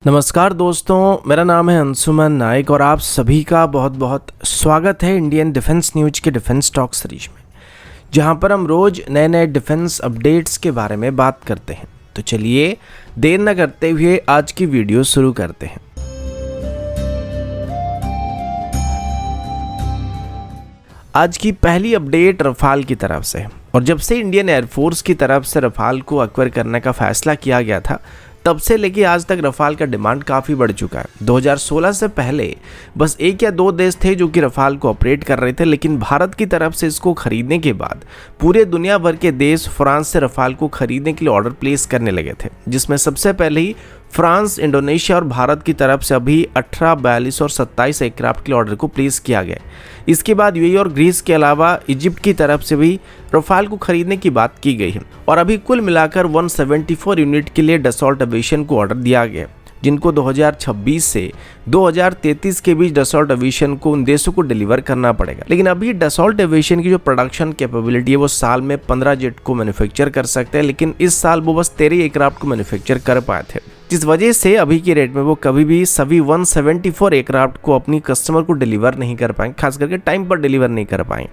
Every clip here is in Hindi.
नमस्कार दोस्तों, मेरा नाम है अंशुमन नायक और आप सभी का बहुत बहुत स्वागत है इंडियन डिफेंस न्यूज के डिफेंस टॉक सीरीज में, जहां पर हम रोज नए नए डिफेंस अपडेट्स के बारे में बात करते हैं। तो चलिए देर न करते हुए आज की वीडियो शुरू करते हैं। आज की पहली अपडेट रफाल की तरफ से है और जब से इंडियन एयरफोर्स की तरफ से रफाल को एक्वायर करने का फैसला किया गया था तब से लेके आज तक रफाल का डिमांड काफ़ी बढ़ चुका है। 2016 से पहले बस एक या दो देश थे जो कि रफाल को ऑपरेट कर रहे थे, लेकिन भारत की तरफ से इसको खरीदने के बाद पूरे दुनिया भर के देश फ्रांस से रफाल को खरीदने के लिए ऑर्डर प्लेस करने लगे थे, जिसमें सबसे पहले ही फ्रांस, इंडोनेशिया और भारत की तरफ से अभी 18, 42 और 27 एयरक्राफ्ट के ऑर्डर को प्लेस किया गया। इसके बाद यूएई और ग्रीस के अलावा इजिप्ट की तरफ से भी रफाल को खरीदने की बात की गई है और अभी कुल मिलाकर 174 यूनिट के लिए डसॉल्ट एविएशन को ऑर्डर दिया गया, जिनको 2026 से 2033 के बीच डसॉल्ट एविएशन को उन देशों को डिलीवर करना पड़ेगा। लेकिन अभी डसॉल्ट एविएशन की जो प्रोडक्शन कैपेबिलिटी है वो साल में 15 जेट को मैन्युफैक्चर कर सकते हैं, लेकिन इस साल वो बस 13 एयरक्राफ्ट को मैन्युफैक्चर कर पाए थे, जिस वजह से अभी की रेट में वो कभी भी सभी 174 एयरक्राफ्ट को अपनी कस्टमर को डिलीवर नहीं कर पाएंगे, खास करके टाइम पर डिलीवर नहीं कर पाएंगे,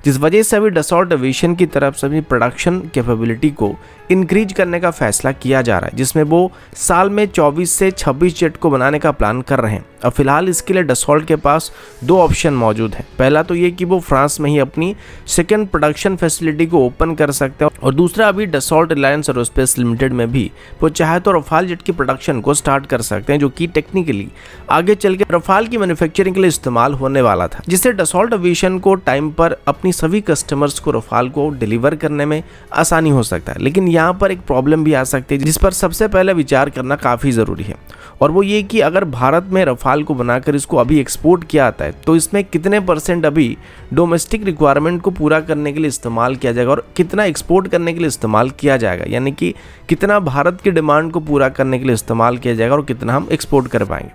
जिस वजह से अभी डसॉल्ट एविएशन की तरफ से अपनी प्रोडक्शन कैपेबिलिटी को इंक्रीज करने का फैसला किया जा रहा है, जिसमें वो साल में 24 से 26 जेट को बनाने का प्लान कर रहे हैं। अब फिलहाल इसके लिए डसॉल्ट के पास दो ऑप्शन मौजूद हैं। पहला तो ये कि वो फ्रांस में ही अपनी सेकेंड प्रोडक्शन फैसिलिटी को ओपन कर सकते हैं और दूसरा अभी डसॉल्ट रिलायंस एरोस्पेस लिमिटेड में भी वो चाहे तो रफाल जेट की प्रोडक्शन को स्टार्ट कर सकते हैं, जो कि टेक्निकली आगे चल के रफाल की मैन्युफैक्चरिंग के लिए इस्तेमाल होने वाला था, जिससे डसॉल्ट एविएशन को टाइम पर अपनी सभी कस्टमर्स को रफाल को डिलीवर करने में आसानी हो सकता है। लेकिन यहाँ पर एक प्रॉब्लम भी आ सकती है जिस पर सबसे पहले विचार करना काफ़ी ज़रूरी है, और वो ये कि अगर भारत में रफाल को बनाकर इसको अभी एक्सपोर्ट किया जाता है तो इसमें कितने % अभी डोमेस्टिक रिक्वायरमेंट को पूरा करने के लिए इस्तेमाल किया जाएगा और कितना एक्सपोर्ट करने के लिए इस्तेमाल किया जाएगा, यानी कि कितना भारत की डिमांड को पूरा करने के लिए इस्तेमाल किया जाएगा और कितना हम एक्सपोर्ट कर पाएंगे।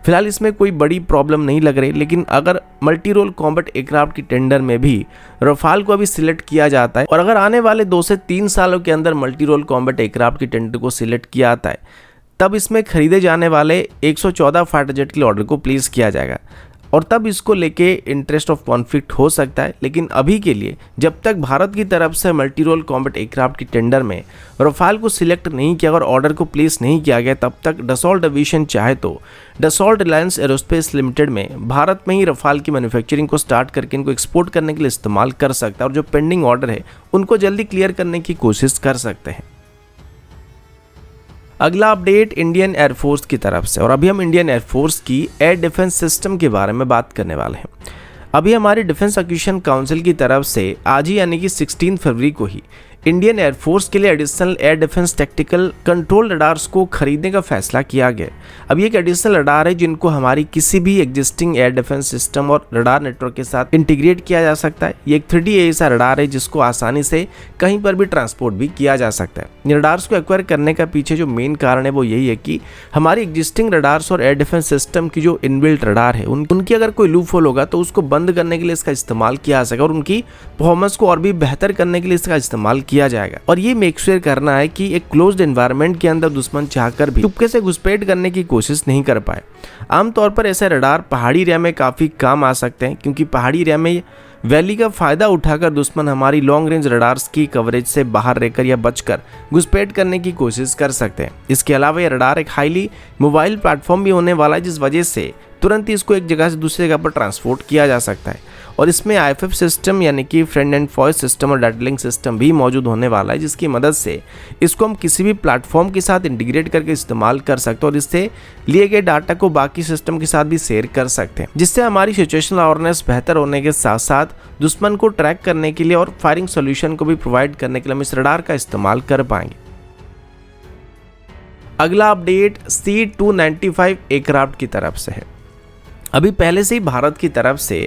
फिलहाल इसमें कोई बड़ी प्रॉब्लम नहीं लग रही, लेकिन अगर मल्टी रोल कॉम्बैट एयरक्राफ्ट की टेंडर में भी रफाल को अभी सिलेक्ट किया जाता है और अगर आने वाले 2 से 3 सालों के अंदर मल्टी रोल कॉम्बैट एयरक्राफ्ट की टेंडर को सिलेक्ट किया जाता है, तब इसमें खरीदे जाने वाले 114 फाइटर जेट के लिए ऑर्डर को प्लेस किया जाएगा और तब इसको लेके इंटरेस्ट ऑफ कॉन्फ्लिक्ट हो सकता है। लेकिन अभी के लिए जब तक भारत की तरफ से मल्टी रोल कॉम्बैट एयरक्राफ्ट की टेंडर में रफाल को सिलेक्ट नहीं किया और ऑर्डर को प्लेस नहीं किया गया, तब तक डसॉल्ट एविएशन चाहे तो डसॉल्ट रिलायंस एरोस्पेस लिमिटेड में भारत में ही रफाल की मैन्युफैक्चरिंग को स्टार्ट करके इनको एक्सपोर्ट करने के लिए इस्तेमाल कर सकता है और जो पेंडिंग ऑर्डर है उनको जल्दी क्लियर करने की कोशिश कर सकते हैं। अगला अपडेट इंडियन एयरफोर्स की तरफ से, और अभी हम इंडियन एयरफोर्स की एयर डिफेंस सिस्टम के बारे में बात करने वाले हैं। अभी हमारी डिफेंस एक्विजिशन काउंसिल की तरफ से आज ही यानी कि 16 फरवरी को ही इंडियन एयरफोर्स के लिए additional air defence tactical control radars को खरीदने का फैसला किया गया। अब ये एक एडिशनल रडार है जिनको हमारी किसी भी एग्जिस्टिंग एयर डिफेंस सिस्टम और रडार नेटवर्क के साथ इंटीग्रेट किया जा सकता है। ये एक 3D ऐसा रडार है जिसको आसानी से कहीं पर भी ट्रांसपोर्ट भी किया जा सकता है। इन रडार्स को एक्वायर करने का पीछे जो मेन कारण है वो यही है कि हमारी एग्जिस्टिंग रडार्स और एयर डिफेंस सिस्टम की जो इनबिल्ट रडार है उनकी अगर कोई लूप होल होगा तो उसको बंद करने के लिए इसका इस्तेमाल किया जा सके और उनकी परफॉर्मेंस को और भी बेहतर करने के लिए इसका इस्तेमाल किया जाएगा। और ये मेक श्योर करना है कि एक क्लोज्ड एनवायरनमेंट के अंदर दुश्मन चाहकर भी चुपके से घुसपैठ करने की कोशिश नहीं कर पाए। आमतौर पर ऐसे रडार पहाड़ी एरिया में काफ़ी काम आ सकते हैं, क्योंकि पहाड़ी एरिया में वैली का फायदा उठाकर दुश्मन हमारी लॉन्ग रेंज रडार्स की कवरेज से बाहर रहकर या बचकर घुसपैठ करने की कोशिश कर सकते हैं। इसके अलावा ये रडार एक हाईली मोबाइल प्लेटफॉर्म भी होने वाला है, जिस वजह से तुरंत ही इसको एक जगह से दूसरी जगह पर ट्रांसपोर्ट किया जा सकता है और इसमें IFF सिस्टम यानी कि फ्रेंड एंड वॉइस सिस्टम और डाटा लिंक सिस्टम भी मौजूद होने वाला है, जिसकी मदद से इसको हम किसी भी प्लेटफॉर्म के साथ इंटीग्रेट करके इस्तेमाल कर सकते हैं और इससे लिए गए डाटा को बाकी सिस्टम के साथ भी शेयर कर सकते हैं, जिससे हमारी सिचुएशनल अवेयरनेस बेहतर होने के साथ साथ दुश्मन को ट्रैक करने के लिए और फायरिंग सोल्यूशन को भी प्रोवाइड करने के लिए हम इस रडार का इस्तेमाल कर पाएंगे। अगला अपडेट C-295 एयरक्राफ्ट की तरफ से है। अभी पहले से ही भारत की तरफ से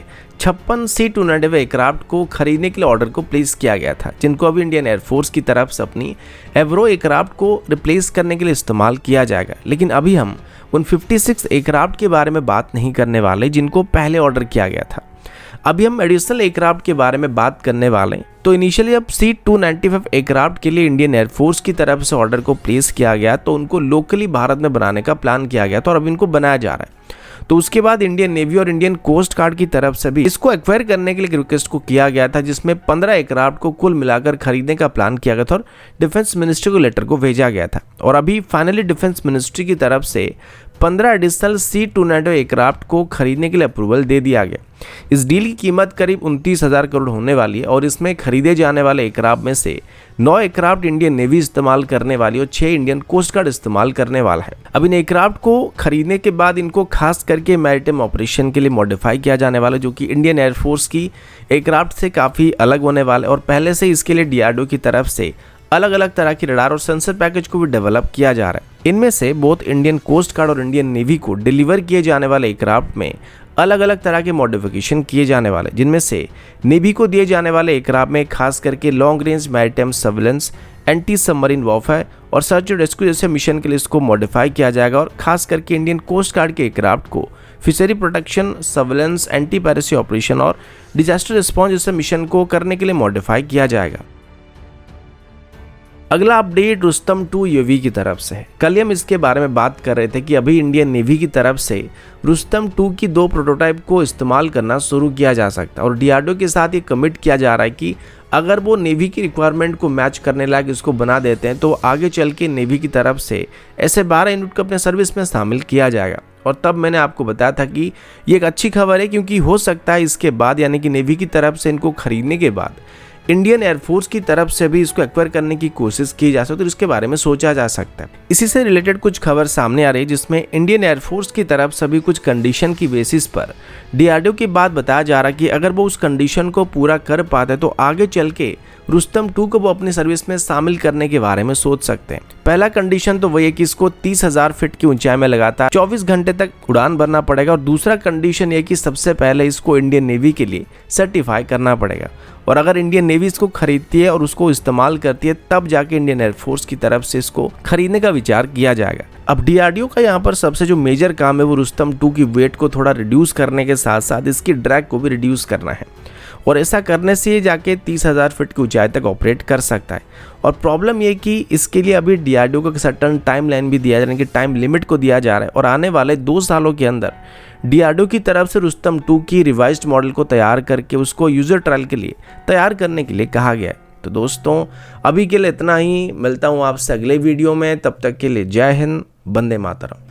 56 C-295 एयरक्राफ्ट को खरीदने के लिए ऑर्डर को प्लेस किया गया था, जिनको अभी इंडियन एयरफोर्स की तरफ से अपनी एवरो एयरक्राफ्ट को रिप्लेस करने के लिए इस्तेमाल किया जाएगा। लेकिन अभी हम उन 56 एयरक्राफ्ट के बारे में बात नहीं करने वाले जिनको पहले ऑर्डर किया गया था। अभी हम एडिशनल एयरक्राफ्ट के बारे में बात करने वाले हैं। तो इनिशियली अब C-295 एयरक्राफ्ट के लिए इंडियन एयरफोर्स की तरफ से ऑर्डर को प्लेस किया गया, तो उनको लोकली भारत में बनाने का प्लान किया गया था और अब इनको बनाया जा रहा है। तो उसके बाद इंडियन नेवी और इंडियन कोस्ट गार्ड की तरफ से भी इसको एक्वायर करने के लिए रिक्वेस्ट को किया गया था, जिसमें 15 एयरक्राफ्ट को कुल मिलाकर खरीदने का प्लान किया गया था और डिफेंस मिनिस्ट्री को लेटर को भेजा गया था। और अभी फाइनली डिफेंस मिनिस्ट्री की तरफ से 15 एडिशनल C-295 एयरक्राफ्ट को खरीदने के लिए अप्रूवल दे दिया गया। इस डील की कीमत करीब 29,000 करोड़ होने वाली है और इसमें खरीदे जाने वाले एयरक्राफ्ट में से 9 एयरक्राफ्ट इंडियन नेवी इस्तेमाल करने वाली और 6 इंडियन कोस्ट गार्ड इस्तेमाल करने वाला है। अब इन एयरक्राफ्ट को खरीदने के बाद इनको खास करके मैरिटाइम ऑपरेशन के लिए मॉडिफाई किया जाने वाला, जो कि इंडियन एयरफोर्स की एयरक्राफ्ट से काफ़ी अलग होने वाला है। और पहले से इसके लिए DRDO की तरफ से अलग अलग तरह की रडार और सेंसर पैकेज को भी डेवलप किया जा रहा है। इनमें से बहुत इंडियन कोस्ट गार्ड और इंडियन नेवी को डिलीवर किए जाने वाले एयरक्राफ्ट में अलग अलग तरह के मॉडिफिकेशन किए जाने वाले, जिनमें से नेवी को दिए जाने वाले एयरक्राफ्ट में खास करके long range maritime surveillance, anti submarine warfare और सर्च और रेस्क्यू जैसे मिशन के लिए इसको मॉडिफाई किया जाएगा। और खास करके इंडियन कोस्ट गार्ड के एयरक्राफ्ट को fishery protection, surveillance, anti piracy operation और डिजास्टर रिस्पॉन्स जैसे मिशन को करने के लिए मॉडिफाई किया जाएगा। अगला अपडेट रुस्तम 2 UAV की तरफ से है। कल हम इसके बारे में बात कर रहे थे कि अभी इंडियन नेवी की तरफ से रुस्तम 2 की 2 प्रोटोटाइप को इस्तेमाल करना शुरू किया जा सकता है और DRDO के साथ ये कमिट किया जा रहा है कि अगर वो नेवी की रिक्वायरमेंट को मैच करने लायक इसको बना देते हैं तो आगे चल के नेवी की तरफ से ऐसे 12 यूनिट को अपने सर्विस में शामिल किया जाएगा। और तब मैंने आपको बताया था कि ये एक अच्छी खबर है, क्योंकि हो सकता है इसके बाद यानी कि नेवी की तरफ से इनको खरीदने के बाद इंडियन एयरफोर्स की तरफ से भी इसको एक्वायर करने की कोशिश की जा सकती है, तो इसके बारे में सोचा जा सकता है। इसी से रिलेटेड कुछ खबर सामने आ रही है, जिसमें इंडियन एयरफोर्स की तरफ से भी कुछ कंडीशन की बेसिस पर DRDO की बात बताया जा रहा है कि अगर वो उस कंडीशन को पूरा कर पाते हैं तो आगे चल के रुस्तम 2 को वो अपनी सर्विस में शामिल करने के बारे में सोच सकते हैं। पहला कंडीशन तो वही है कि इसको 30,000 फीट की ऊंचाई में लगातार 24 घंटे तक उड़ान भरना पड़ेगा और दूसरा कंडीशन ये कि सबसे पहले इसको इंडियन नेवी के लिए सर्टिफाई करना पड़ेगा। और अगर इंडियन नेवी इसको खरीदती है और उसको इस्तेमाल करती है तब जाके इंडियन एयरफोर्स की तरफ से इसको खरीदने का विचार किया जाएगा। अब DRDO का यहाँ पर सबसे जो मेजर काम है वो रुस्तम 2 की वेट को थोड़ा रिड्यूस करने के साथ साथ इसकी ड्रैग को भी रिड्यूस करना है और ऐसा करने से ये जाके 30,000 फीट की ऊंचाई तक ऑपरेट कर सकता है। और प्रॉब्लम ये कि इसके लिए अभी DRDO को सर्टन टाइम लाइन भी दिया जा रहा है, कि टाइम लिमिट को दिया जा रहा है और आने वाले 2 सालों के अंदर DRDO की तरफ से रुस्तम 2 की रिवाइज्ड मॉडल को तैयार करके उसको यूजर ट्रायल के लिए तैयार करने के लिए कहा गया है। तो दोस्तों अभी के लिए इतना ही, मिलता हूँ आपसे अगले वीडियो में, तब तक के लिए जय हिंद, वंदे मातरम।